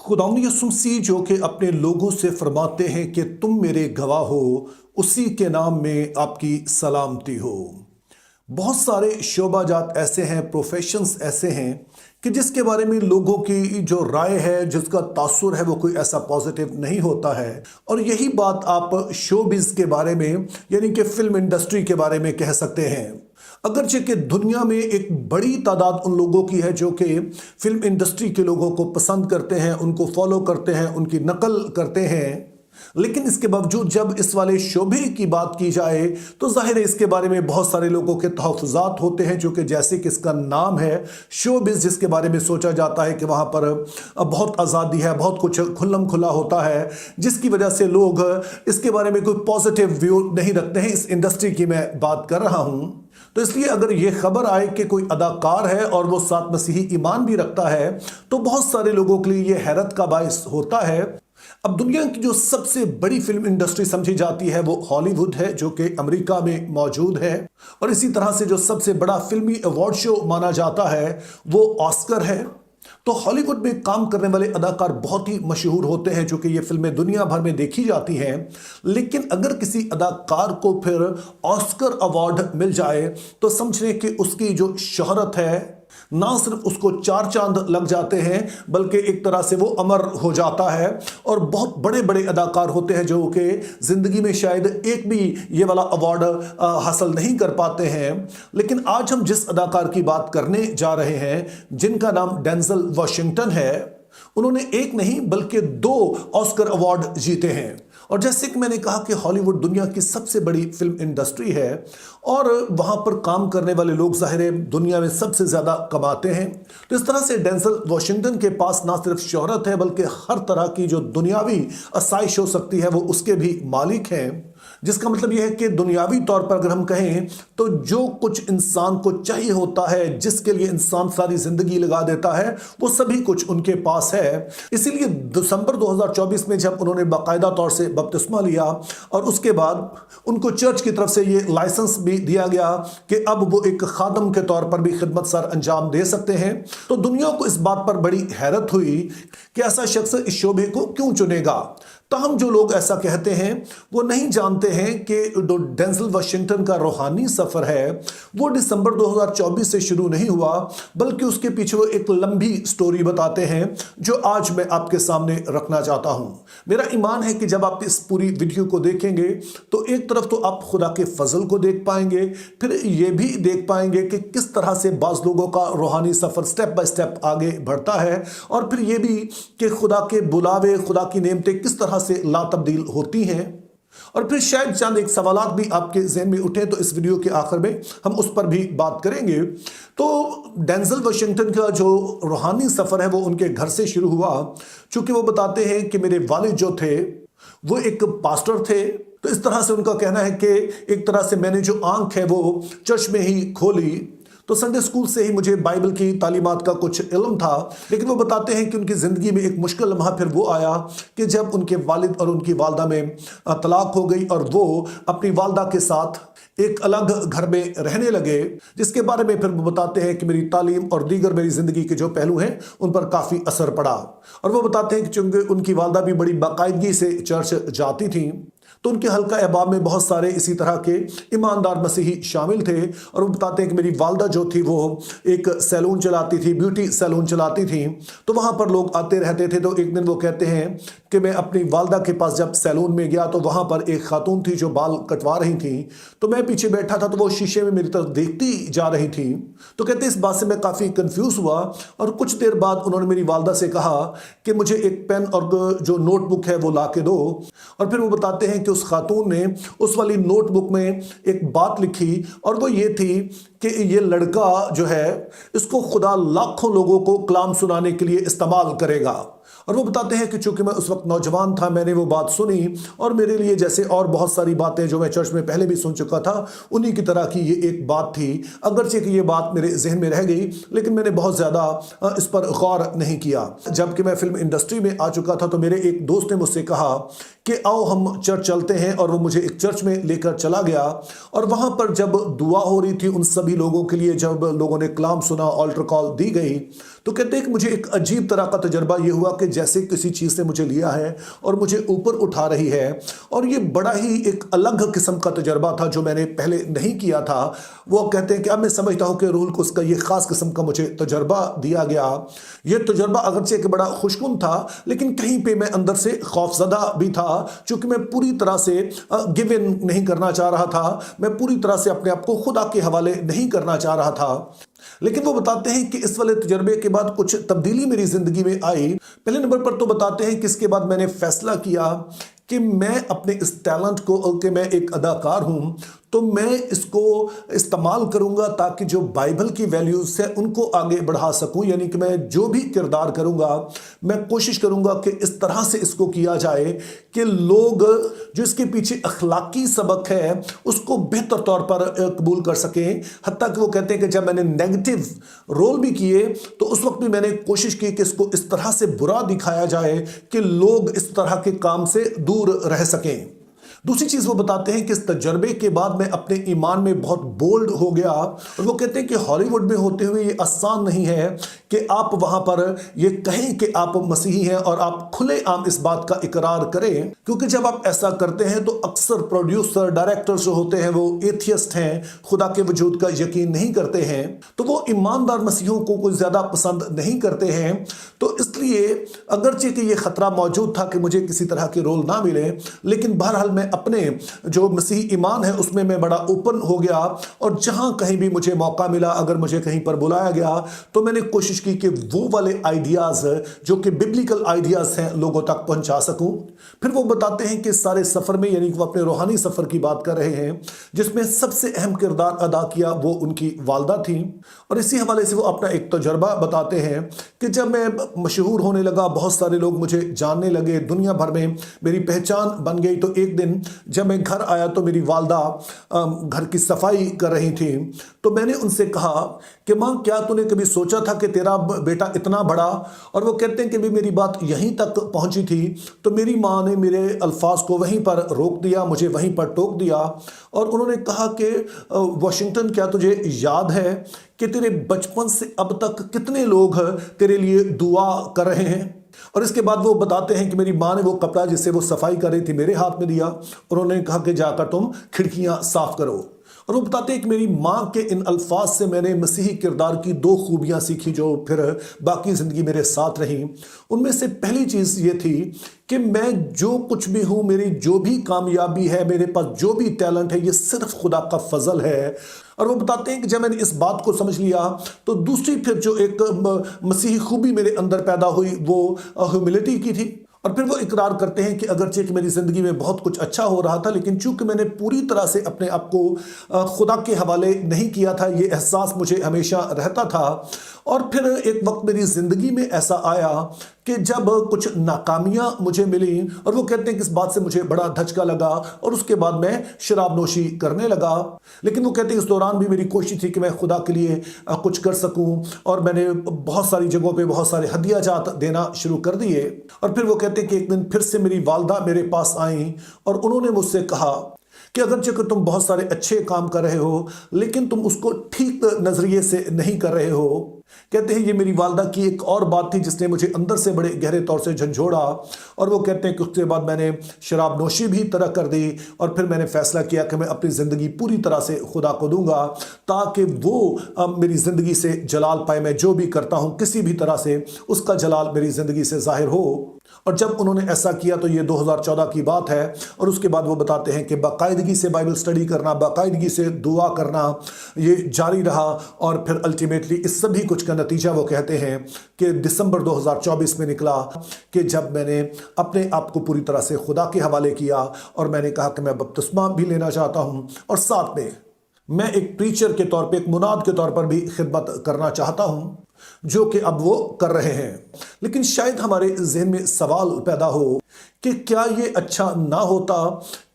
खुदावंद यसू मसीह जो कि अपने लोगों से फरमाते हैं कि तुम मेरे गवाह हो, उसी के नाम में आपकी सलामती हो। बहुत सारे शोबाजात ऐसे हैं, प्रोफेशंस ऐसे हैं कि जिसके बारे में लोगों की जो राय है, जिसका तासुर है, वो कोई ऐसा पॉजिटिव नहीं होता है। और यही बात आप शोबिज़ के बारे में यानी कि फिल्म इंडस्ट्री के बारे में कह सकते हैं। अगरचे कि दुनिया में एक बड़ी तादाद उन लोगों की है जो कि फिल्म इंडस्ट्री के लोगों को पसंद करते हैं, उनको फॉलो करते हैं, उनकी नकल करते हैं, लेकिन इसके बावजूद जब इस वाले शोबे की बात की जाए तो जाहिर है इसके बारे में बहुत सारे लोगों के तहफ़्फ़ुज़ात होते हैं, जो कि जैसे कि इसका नाम है शोबिज़, जिसके बारे में सोचा जाता है कि वहाँ पर बहुत आज़ादी है, बहुत कुछ खुल्लम खुला होता है, जिसकी वजह से लोग इसके बारे में कोई पॉजिटिव व्यू नहीं रखते हैं। इस इंडस्ट्री की मैं बात कर रहा हूँ। तो इसलिए अगर ये खबर आए कि कोई अदाकार है और वो साथ मसीही ईमान भी रखता है तो बहुत सारे लोगों के लिए ये हैरत का बायस होता है। अब दुनिया की जो सबसे बड़ी फिल्म इंडस्ट्री समझी जाती है वो हॉलीवुड है, जो कि अमेरिका में मौजूद है। और इसी तरह से जो सबसे बड़ा फिल्मी अवार्ड शो माना जाता है वो ऑस्कर है। तो हॉलीवुड में काम करने वाले अदाकार बहुत ही मशहूर होते हैं, जो कि ये फिल्में दुनिया भर में देखी जाती हैं। लेकिन अगर किसी अदाकार को फिर ऑस्कर अवार्ड मिल जाए तो समझने कि उसकी जो शोहरत है, ना सिर्फ उसको चार चांद लग जाते हैं बल्कि एक तरह से वो अमर हो जाता है। और बहुत बड़े बड़े अदाकार होते हैं जो कि ज़िंदगी में शायद एक भी ये वाला अवार्ड हासिल नहीं कर पाते हैं। लेकिन आज हम जिस अदाकार की बात करने जा रहे हैं, जिनका नाम डेंजल वॉशिंगटन है, उन्होंने एक नहीं बल्कि 2 ऑस्कर अवार्ड जीते हैं। और जैसे कि मैंने कहा कि हॉलीवुड दुनिया की सबसे बड़ी फिल्म इंडस्ट्री है और वहाँ पर काम करने वाले लोग ज़ाहिर है दुनिया में सबसे ज़्यादा कमाते हैं। तो इस तरह से डेंजल वॉशिंगटन के पास ना सिर्फ शोहरत है बल्कि हर तरह की जो दुनियावी आसाइश हो सकती है वो उसके भी मालिक हैं। जिसका मतलब यह है कि दुनियावी तौर पर अगर हम कहें तो जो कुछ इंसान को चाहिए होता है, जिसके लिए इंसान सारी ज़िंदगी लगा देता है, वो सभी कुछ उनके पास है। इसीलिए दिसंबर 2024 में जब उन्होंने बाकायदा तौर से बपतिस्मा लिया और उसके बाद उनको चर्च की तरफ से ये लाइसेंस भी दिया गया कि अब वो एक खादम के तौर पर भी खिदमत सर अंजाम दे सकते हैं, तो दुनिया को इस बात पर बड़ी हैरत हुई कि ऐसा शख्स इस शोबे को क्यों चुनेगा। ताहम जो लोग ऐसा कहते हैं वो नहीं जानते हैं कि जो डेंजल वॉशिंगटन का रूहानी सफ़र है वो दिसंबर 2024 से शुरू नहीं हुआ, बल्कि उसके पीछे वो एक लंबी स्टोरी बताते हैं जो आज मैं आपके सामने रखना चाहता हूं। मेरा ईमान है कि जब आप इस पूरी वीडियो को देखेंगे तो एक तरफ तो आप खुदा के फजल को देख पाएंगे, फिर ये भी देख पाएंगे कि किस तरह से बाज़ लोगों का रूहानी सफ़र स्टेप बाय स्टेप आगे बढ़ता है, और फिर ये भी कि खुदा के बुलावे, खुदा की नेमतें किस तरह से ला तब्दील होती हैं। और फिर शायद चंद एक सवालात भी आपके ज़हन में उठे तो इस वीडियो के आखिर में हम उस पर भी बात करेंगे। तो डेंजल वॉशिंगटन का जो रूहानी सफ़र है वो उनके घर से शुरू हुआ। चूँकि वो बताते हैं कि मेरे वालिद जो थे वो एक पास्टर थे, तो इस तरह से उनका कहना है कि एक तरह से मैंने जो आंख है वो चर्च में ही खोली। तो संडे स्कूल से ही मुझे बाइबल की तालीमात का कुछ इल्म था। लेकिन वो बताते हैं कि उनकी ज़िंदगी में एक मुश्किल लम्हा फिर वो आया कि जब उनके वालिद और उनकी वालदा में तलाक हो गई और वो अपनी वालदा के साथ एक अलग घर में रहने लगे, जिसके बारे में फिर वो बताते हैं कि मेरी तालीम और दीगर मेरी ज़िंदगी के जो पहलू हैं उन पर काफ़ी असर पड़ा। और वो बताते हैं कि चूँकि उनकी वालदा भी बड़ी बाकायदगी से चर्च जाती थी तो उनके हल्का अहबाब में बहुत सारे इसी तरह के ईमानदार मसीही शामिल थे। और वो बताते हैं कि मेरी वालदा जो थी वो एक सैलून चलाती थी, ब्यूटी सैलून चलाती थी, तो वहाँ पर लोग आते रहते थे। तो एक दिन वो कहते हैं कि मैं अपनी वालदा के पास जब सैलून में गया तो वहाँ पर एक खातून थी जो बाल कटवा रही थी, तो मैं पीछे बैठा था तो वो शीशे में मेरी तरफ देखती जा रही थी। तो कहते इस बात से मैं काफ़ी कन्फ्यूज़ हुआ और कुछ देर बाद उन्होंने मेरी वालदा से कहा कि मुझे एक पेन और जो नोटबुक है वो ला के दो। और फिर वो बताते हैं कि उस खातून ने उस वाली नोटबुक में एक बात लिखी और वो ये थी कि ये लड़का जो है इसको खुदा लाखों लोगों को कलाम सुनाने के लिए इस्तेमाल करेगा। और वो बताते हैं कि चूंकि मैं उस वक्त नौजवान था, मैंने वो बात सुनी और मेरे लिए जैसे और बहुत सारी बातें जो मैं चर्च में पहले भी सुन चुका था उन्हीं की तरह की ये एक बात थी। अगरचे कि ये बात मेरे जहन में रह गई लेकिन मैंने बहुत ज़्यादा इस पर गौर नहीं किया। जबकि मैं फिल्म इंडस्ट्री में आ चुका था तो मेरे एक दोस्त ने मुझसे कहा कि आओ हम चर्च चलते हैं, और वो मुझे एक चर्च में लेकर चला गया। और वहाँ पर जब दुआ हो रही थी उन सभी सभी लोगों के लिए जब लोगों ने कलाम सुना, ऑल्टर कॉल दी गई, तो कहते हैं कि मुझे एक अजीब तरह का तजर्बा ये हुआ कि जैसे किसी चीज़ ने मुझे लिया है और मुझे ऊपर उठा रही है, और ये बड़ा ही एक अलग किस्म का तजर्बा था जो मैंने पहले नहीं किया था। वो कहते हैं कि अब मैं समझता हूँ कि रूह कुद्स का ये ख़ास किस्म का मुझे तजर्बा दिया गया। ये तजर्बा अगरचे कि बड़ा खुशकुन था, लेकिन कहीं पे मैं अंदर से खौफजदा भी था, चूँकि मैं पूरी तरह से गिव इन नहीं करना चाह रहा था, मैं पूरी तरह से अपने आप को खुदा के हवाले नहीं करना चाह रहा था। लेकिन वो बताते हैं कि इस वाले तजर्बे के बाद कुछ तब्दीली मेरी ज़िंदगी में आई। पहले नंबर पर तो बताते हैं कि इसके बाद मैंने फैसला किया कि मैं अपने इस टैलेंट को, कि मैं एक अदाकार हूँ, तो मैं इसको इस्तेमाल करूँगा ताकि जो बाइबल की वैल्यूज़ है उनको आगे बढ़ा सकूँ। यानी कि मैं जो भी किरदार करूँगा, मैं कोशिश करूँगा कि इस तरह से इसको किया जाए कि लोग जो इसके पीछे अखलाकी सबक है उसको बेहतर तौर पर कबूल कर सकें। हत्ता कि वो कहते हैं कि जब मैंने नेगेटिव रोल भी किए तो उस वक्त भी मैंने कोशिश की कि इसको इस तरह से बुरा दिखाया जाए कि लोग इस तरह के काम से दूर रह सकें। दूसरी चीज़ वो बताते हैं कि इस तजर्बे के बाद मैं अपने ईमान में बहुत बोल्ड हो गया, और वो कहते हैं कि हॉलीवुड में होते हुए ये आसान नहीं है कि आप वहाँ पर ये कहें कि आप मसीही हैं और आप खुले आम इस बात का इकरार करें, क्योंकि जब आप ऐसा करते हैं तो अक्सर प्रोड्यूसर, डायरेक्टर्स जो होते हैं वो एथियस्ट हैं, खुदा के वजूद का यकीन नहीं करते हैं, तो वो ईमानदार मसीहों को कोई ज़्यादा पसंद नहीं करते हैं। तो इसलिए अगरचे कि ये ख़तरा मौजूद था कि मुझे किसी तरह के रोल ना मिले, लेकिन बहरहाल मैं अपने जो मसीही ईमान है उसमें मैं बड़ा ओपन हो गया, और जहां कहीं भी मुझे मौका मिला, अगर मुझे कहीं पर बुलाया गया, तो मैंने कोशिश की कि वो वाले आइडियाज़ जो कि बिब्लिकल आइडियाज़ हैं लोगों तक पहुंचा सकूं। फिर वो बताते हैं कि सारे सफ़र में, यानी कि वो अपने रूहानी सफ़र की बात कर रहे हैं, जिसमें सबसे अहम किरदार अदा किया वो उनकी वालदा थी। और इसी हवाले से वो अपना एक तजर्बा बताते हैं कि जब मैं मशहूर होने लगा, बहुत सारे लोग मुझे जानने लगे, दुनिया भर में मेरी पहचान बन गई, तो एक दिन जब मैं घर आया तो मेरी वालदा घर की सफाई कर रही थी। तो मैंने उनसे कहा कि माँ, क्या तूने कभी सोचा था कि तेरा बेटा इतना बड़ा? और वो कहते हैं कि भी मेरी बात यहीं तक पहुंची थी, तो मेरी माँ ने मेरे अल्फाज को वहीं पर रोक दिया, मुझे वहीं पर टोक दिया, और उन्होंने कहा कि वाशिंगटन, क्या तुझे याद है कि तेरे बचपन से अब तक कितने लोग तेरे लिए दुआ कर रहे हैं? और इसके बाद वो बताते हैं कि मेरी माँ ने वो कपड़ा जिससे वो सफाई कर रही थी मेरे हाथ में दिया, और उन्होंने कहा कि जाकर तुम खिड़कियां साफ करो। और वो बताते हैं कि मेरी माँ के इन अल्फाज से मैंने मसीही किरदार की दो खूबियाँ सीखी जो फिर बाकी ज़िंदगी मेरे साथ रहीं। उनमें से पहली चीज़ ये थी कि मैं जो कुछ भी हूँ, मेरी जो भी कामयाबी है, मेरे पास जो भी टैलेंट है, ये सिर्फ खुदा का फजल है। और वो बताते हैं कि जब मैंने इस बात को समझ लिया तो दूसरी फिर जो एक मसीही खूबी मेरे अंदर पैदा हुई वो ह्यूमिलिटी की थी। और फिर वो इकरार करते हैं कि अगरचे कि मेरी ज़िंदगी में बहुत कुछ अच्छा हो रहा था, लेकिन चूंकि मैंने पूरी तरह से अपने आप को खुदा के हवाले नहीं किया था, ये एहसास मुझे हमेशा रहता था। और फिर एक वक्त मेरी ज़िंदगी में ऐसा आया कि जब कुछ नाकामियाँ मुझे मिली, और वो कहते हैं कि इस बात से मुझे बड़ा धचका लगा, और उसके बाद मैं शराब नोशी करने लगा। लेकिन वो कहते हैं इस दौरान भी मेरी कोशिश थी कि मैं खुदा के लिए कुछ कर सकूं, और मैंने बहुत सारी जगहों पे बहुत सारे हदिया जात देना शुरू कर दिए। और फिर वो कहते हैं कि एक दिन फिर से मेरी वालदा मेरे पास आई, और उन्होंने मुझसे कहा कि अगरचे कि तुम बहुत सारे अच्छे काम कर रहे हो, लेकिन तुम उसको ठीक नज़रिए से नहीं कर रहे हो। कहते हैं ये मेरी वालदा की एक और बात थी जिसने मुझे अंदर से बड़े गहरे तौर से झंझोड़ा। और वो कहते हैं कि उसके बाद मैंने शराब नोशी भी तरक कर दी, और फिर मैंने फैसला किया कि मैं अपनी ज़िंदगी पूरी तरह से खुदा को दूंगा, ताकि वो मेरी ज़िंदगी से जलाल पाए। मैं जो भी करता हूँ किसी भी तरह से उसका जलाल मेरी ज़िंदगी से ज़ाहिर हो। और जब उन्होंने ऐसा किया तो ये 2014 की बात है। और उसके बाद वो बताते हैं कि बाकायदगी से बाइबल स्टडी करना, बाकायदगी से दुआ करना, ये जारी रहा। और फिर अल्टीमेटली इस सभी कुछ का नतीजा वो कहते हैं कि दिसंबर 2024 में निकला कि जब मैंने अपने आप को पूरी तरह से खुदा के हवाले किया, और मैंने कहा कि मैं बपतिस्मा भी लेना चाहता हूँ, और साथ में मैं एक प्रीचर के तौर पे, एक मुनाद के तौर पर भी खिदमत करना चाहता हूँ, जो कि अब वो कर रहे हैं। लेकिन शायद हमारे ज़हन में सवाल पैदा हो कि क्या ये अच्छा ना होता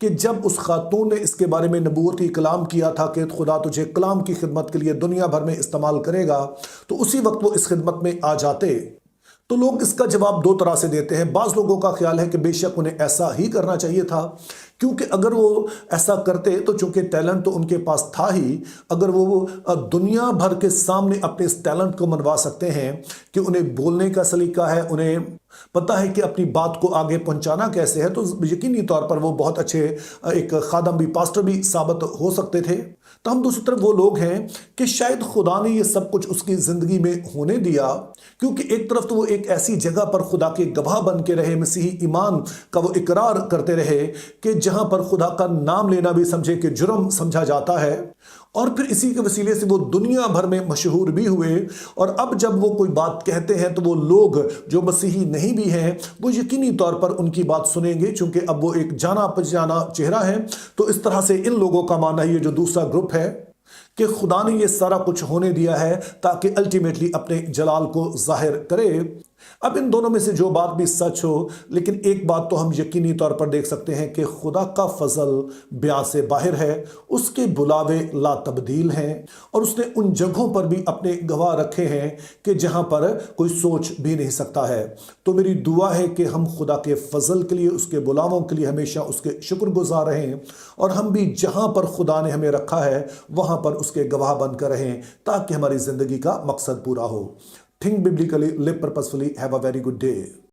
कि जब उस खातून ने इसके बारे में नबूवती कलाम किया था कि खुदा तुझे कलाम की खिदमत के लिए दुनिया भर में इस्तेमाल करेगा, तो उसी वक्त वो इस खिदमत में आ जाते। तो लोग इसका जवाब दो तरह से देते हैं। बाज़ लोगों का ख्याल है कि बेशक उन्हें ऐसा ही करना चाहिए था, کیونکہ اگر وہ ایسا کرتے تو چونکہ ٹیلنٹ تو ان کے پاس تھا ہی، اگر وہ دنیا بھر کے سامنے اپنے اس ٹیلنٹ کو منوا سکتے ہیں کہ انہیں بولنے کا سلیقہ ہے، انہیں پتہ ہے کہ اپنی بات کو آگے پہنچانا کیسے ہے، تو یقینی طور پر وہ بہت اچھے ایک خادم بھی، پاسٹر بھی ثابت ہو سکتے تھے۔ تو ہم دوسری طرف وہ لوگ ہیں کہ شاید خدا نے یہ سب کچھ اس کی زندگی میں ہونے دیا، کیونکہ ایک طرف تو وہ ایک ایسی جگہ پر خدا کے گواہ بن کے رہے، مسیحی ایمان کا وہ اقرار کرتے رہے کہ جہاں پر خدا کا نام لینا بھی سمجھے کہ جرم سمجھا جاتا ہے، اور پھر اسی کے وسیلے سے وہ دنیا بھر میں مشہور بھی ہوئے۔ اور اب جب وہ کوئی بات کہتے ہیں تو وہ لوگ جو مسیحی نہیں بھی ہیں وہ یقینی طور پر ان کی بات سنیں گے، چونکہ اب وہ ایک جانا پہچانا چہرہ ہے۔ تو اس طرح سے ان لوگوں کا ماننا ہے، یہ جو دوسرا گروپ ہے، کہ خدا نے یہ سارا کچھ ہونے دیا ہے تاکہ الٹیمیٹلی اپنے جلال کو ظاہر کرے۔ اب ان دونوں میں سے جو بات بھی سچ ہو، لیکن ایک بات تو ہم یقینی طور پر دیکھ سکتے ہیں کہ خدا کا فضل بیاں سے باہر ہے، اس کے بلاوے لا تبدیل ہیں، اور اس نے ان جگہوں پر بھی اپنے گواہ رکھے ہیں کہ جہاں پر کوئی سوچ بھی نہیں سکتا ہے۔ تو میری دعا ہے کہ ہم خدا کے فضل کے لیے، اس کے بلاووں کے لیے ہمیشہ اس کے شکر گزار رہیں، اور ہم بھی جہاں پر خدا نے ہمیں رکھا ہے وہاں پر اس کے گواہ بن کر رہیں، تاکہ ہماری زندگی کا مقصد پورا ہو۔ Think biblically, live purposefully. Have a very good day.